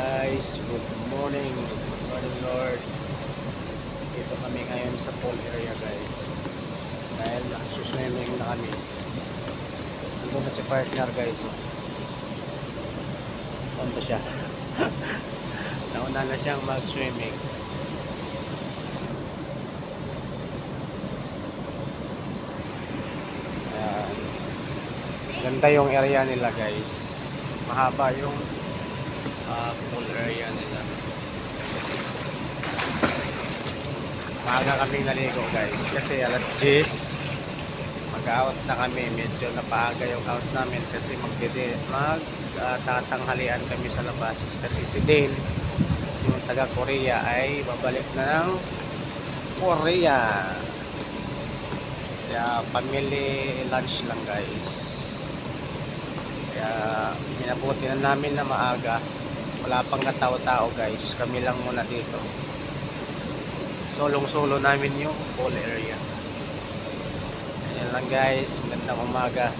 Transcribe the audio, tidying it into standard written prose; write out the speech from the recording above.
guys, good morning. Good morning Lord. Dito kami ngayon sa pool area guys. Dahil nagsuswimming na kami. Ito na si partner guys. Ano siya? Nauna na siyang mag-swimming. Ayan. Ganda yung area nila guys. Mahaba yung pool area nila. Maaga kaming naligo guys kasi alas 10 mag-out na kami. Medyo napaaga yung out namin kasi magtatanghalian kami sa labas kasi si Dale yung taga Korea ay babalik na ng Korea, kaya family lunch lang guys. Kaya minabuti na namin na maaga, wala pang katao-tao guys, kami lang muna dito. Solong-solo namin yung pool area. Ayan lang guys, magandang umaga.